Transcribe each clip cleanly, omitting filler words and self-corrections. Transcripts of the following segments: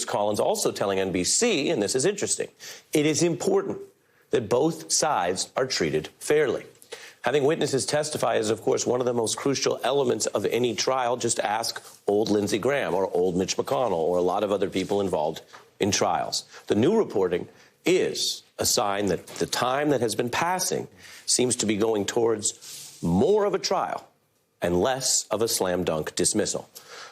Collins also telling NBC, and this is interesting, it is important that both sides are treated fairly. Having witnesses testify is, of course, one of the most crucial elements of any trial. Just ask old Lindsey Graham or old Mitch McConnell or a lot of other people involved in trials. The new reporting is a sign that the time that has been passing seems to be going towards more of a trial and less of a slam dunk dismissal.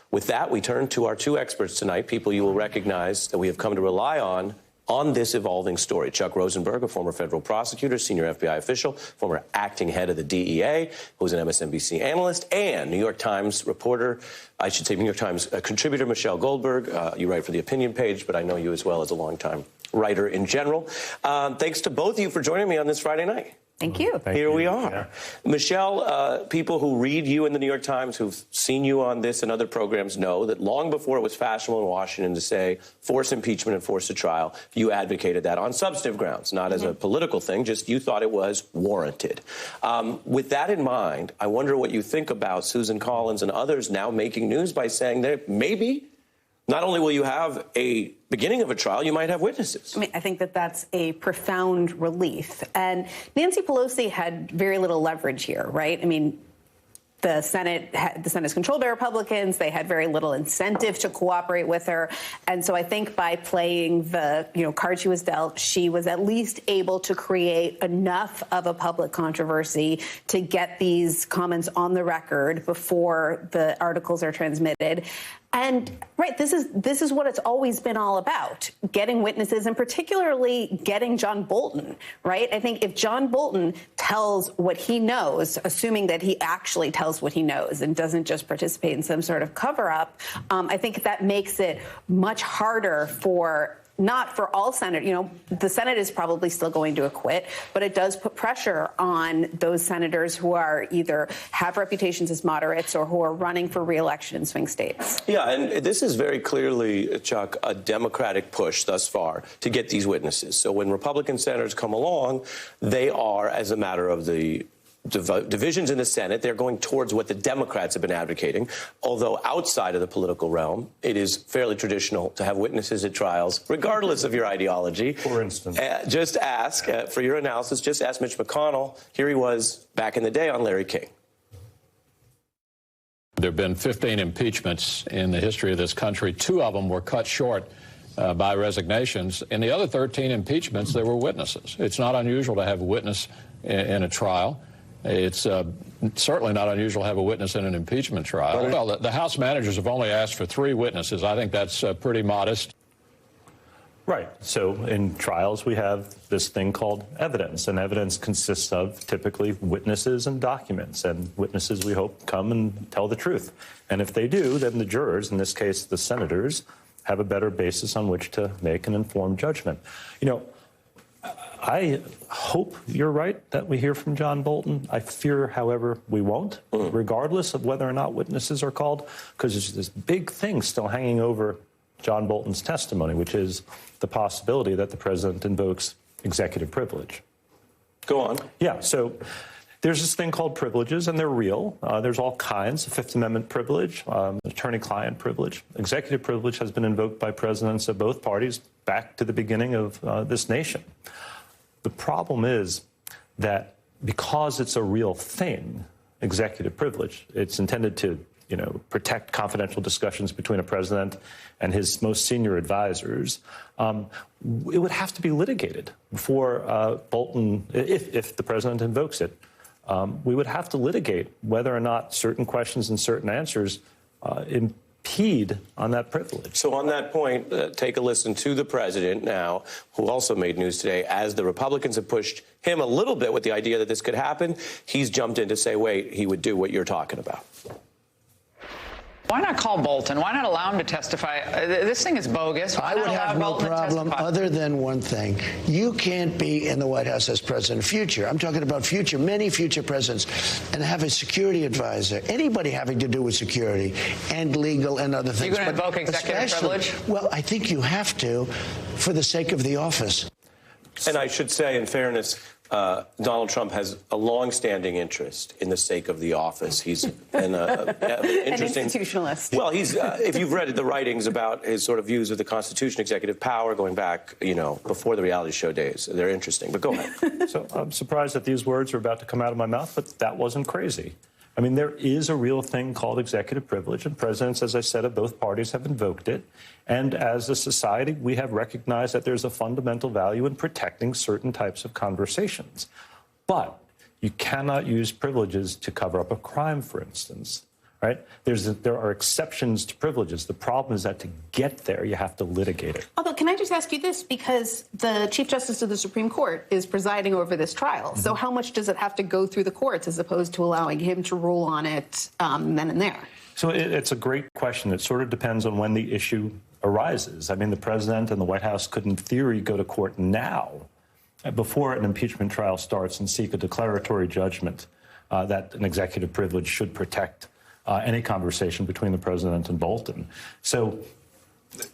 With that, we turn to our two experts tonight, people you will recognize that we have come to rely on this evolving story. Chuck Rosenberg, a former federal prosecutor, senior FBI official, former acting head of the DEA, who's an MSNBC analyst, and New York Times reporter, I should say New York Times contributor, Michelle Goldberg. You write for the opinion page, but I know you as well as a longtime writer in general. Thanks to both of you for joining me on this Friday night. Thank you. Here we are. Yeah. Michelle, people who read you in the New York Times, who've seen you on this and other programs, know that long before it was fashionable in Washington to say force impeachment and force a trial, you advocated that on substantive grounds, not as a political thing, just you thought it was warranted. With that in mind, I wonder what you think about Susan Collins and others now making news by saying that maybe not only will you have a beginning of a trial, you might have witnesses. I mean, I think that that's a profound relief. And Nancy Pelosi had very little leverage here, right? I mean, the Senate is controlled by Republicans. They had very little incentive to cooperate with her. And so I think by playing the card she was dealt, she was at least able to create enough of a public controversy to get these comments on the record before the articles are transmitted. And right, this is what it's always been all about, getting witnesses and particularly getting John Bolton, right? I think if John Bolton tells what he knows, assuming that he actually tells what he knows and doesn't just participate in some sort of cover up, I think that makes it much harder not for all senators. The Senate is probably still going to acquit, but it does put pressure on those senators who are either have reputations as moderates or who are running for re-election in swing states. Yeah, and this is very clearly, Chuck, a Democratic push thus far to get these witnesses. So when Republican senators come along, they are, as a matter of the divisions in the Senate, they're going towards what the Democrats have been advocating, although outside of the political realm, it is fairly traditional to have witnesses at trials, regardless of your ideology. For instance. Just ask, for your analysis, just ask Mitch McConnell. Here he was back in the day on Larry King. There have been 15 impeachments in the history of this country. 2 of them were cut short by resignations. In the other 13 impeachments, there were witnesses. It's not unusual to have a witness in a trial. It's certainly not unusual to have a witness in an impeachment trial. Well, the House managers have only asked for 3 witnesses. I think that's pretty modest. Right. So in trials, we have this thing called evidence, and evidence consists of typically witnesses and documents, and witnesses, we hope, come and tell the truth. And if they do, then the jurors, in this case the senators, have a better basis on which to make an informed judgment. I hope you're right that we hear from John Bolton. I fear, however, we won't, regardless of whether or not witnesses are called, because there's this big thing still hanging over John Bolton's testimony, which is the possibility that the president invokes executive privilege. Go on. Yeah, so there's this thing called privileges, and they're real. There's all kinds of Fifth Amendment privilege, attorney-client privilege. Executive privilege has been invoked by presidents of both parties back to the beginning of this nation. The problem is that because it's a real thing, executive privilege, it's intended to, protect confidential discussions between a president and his most senior advisors. It would have to be litigated before Bolton, if the president invokes it. We would have to litigate whether or not certain questions and certain answers impede on that privilege. So on that point, take a listen to the president now, who also made news today. As the Republicans have pushed him a little bit with the idea that this could happen, he's jumped in to say, wait, he would do what you're talking about. Why not call Bolton? Why not allow him to testify? This thing is bogus. I would have no problem other than one thing. You can't be in the White House as president future. I'm talking about future, many future presidents, and have a security advisor, anybody having to do with security and legal and other things. You're going to invoke executive privilege? Well, I think you have to for the sake of the office. And I should say, in fairness, Donald Trump has a long-standing interest in the sake of the office. He's an interesting an institutionalist. Well, he's if you've read the writings about his sort of views of the Constitution, executive power, going back, before the reality show days, they're interesting. But go ahead. So I'm surprised that these words are about to come out of my mouth, but that wasn't crazy. I mean, there is a real thing called executive privilege, and presidents, as I said, of both parties have invoked it. And as a society, we have recognized that there's a fundamental value in protecting certain types of conversations. But you cannot use privileges to cover up a crime, for instance. Right? There are exceptions to privileges. The problem is that to get there, you have to litigate it. Although, can I just ask you this? Because the Chief Justice of the Supreme Court is presiding over this trial. So how much does it have to go through the courts as opposed to allowing him to rule on it then and there? So it's a great question. It sort of depends on when the issue arises. I mean, the president and the White House could, in theory, go to court now, before an impeachment trial starts, and seek a declaratory judgment that an executive privilege should protect any conversation between the president and Bolton. So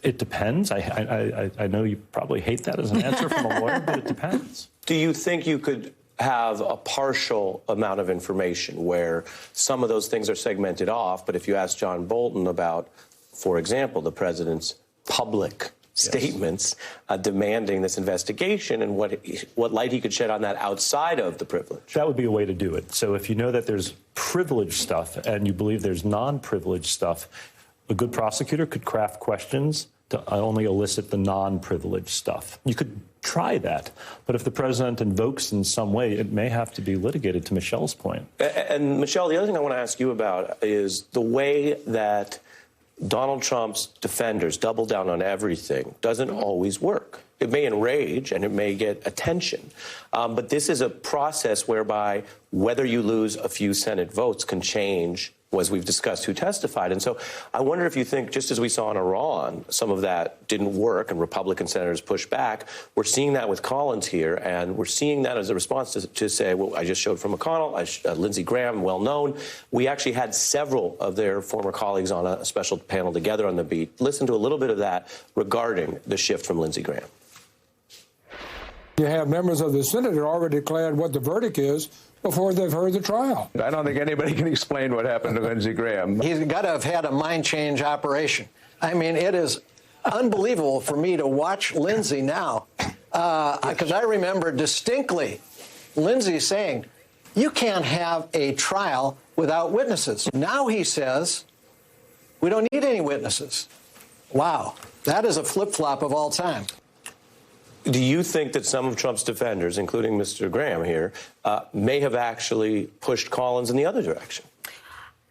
it depends. I know you probably hate that as an answer from a lawyer, but it depends. Do you think you could have a partial amount of information where some of those things are segmented off, but if you ask John Bolton about, for example, the president's public statements demanding this investigation and what light he could shed on that outside of the privilege? That would be a way to do it. So if you know that there's privileged stuff and you believe there's non-privileged stuff, a good prosecutor could craft questions to only elicit the non-privileged stuff. You could try that. But if the president invokes in some way, it may have to be litigated, to Michelle's point. And Michelle, the other thing I want to ask you about is the way that Donald Trump's defenders double down on everything doesn't always work. It may enrage and it may get attention. But this is a process whereby whether you lose a few Senate votes can change, as we've discussed, who testified. And so I wonder if you think, just as we saw in Iran, some of that didn't work and Republican senators pushed back. We're seeing that with Collins here, and we're seeing that as a response to say, well, I just showed from McConnell, Lindsey Graham, well known. We actually had several of their former colleagues on a special panel together on the beat. Listen to a little bit of that regarding the shift from Lindsey Graham. You have members of the Senate who already declared what the verdict is before they've heard the trial. I don't think anybody can explain what happened to Lindsey Graham. He's got to have had a mind change operation. I mean, it is unbelievable for me to watch Lindsey now, because I remember distinctly Lindsey saying, you can't have a trial without witnesses. Now he says, we don't need any witnesses. Wow, that is a flip-flop of all time. Do you think that some of Trump's defenders, including Mr. Graham here, may have actually pushed Collins in the other direction?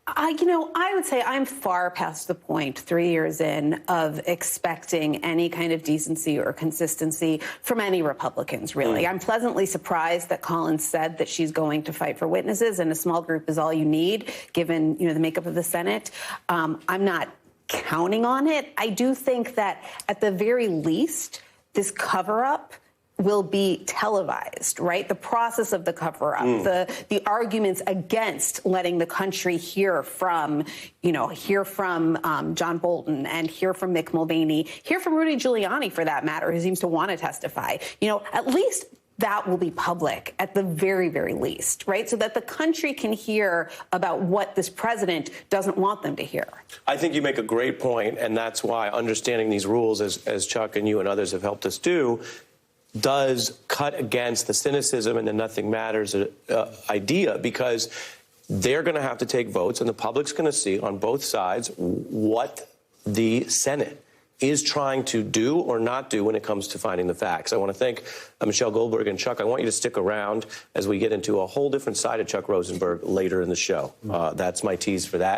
I would say I'm far past the point, 3 years in, of expecting any kind of decency or consistency from any Republicans, really. I'm pleasantly surprised that Collins said that she's going to fight for witnesses, and a small group is all you need, given, the makeup of the Senate. I'm not counting on it. I do think that, at the very least, this cover-up will be televised, right? The process of the cover-up, the arguments against letting the country hear from John Bolton and hear from Mick Mulvaney, hear from Rudy Giuliani, for that matter, who seems to want to testify. At least that will be public, at the very, very least, right? So that the country can hear about what this president doesn't want them to hear. I think you make a great point, and that's why understanding these rules, as Chuck and you and others have helped us do, does cut against the cynicism and the nothing matters idea, because they're going to have to take votes, and the public's going to see on both sides what the Senate is trying to do or not do when it comes to finding the facts. I want to thank Michelle Goldberg and Chuck. I want you to stick around as we get into a whole different side of Chuck Rosenberg later in the show. That's my tease for that.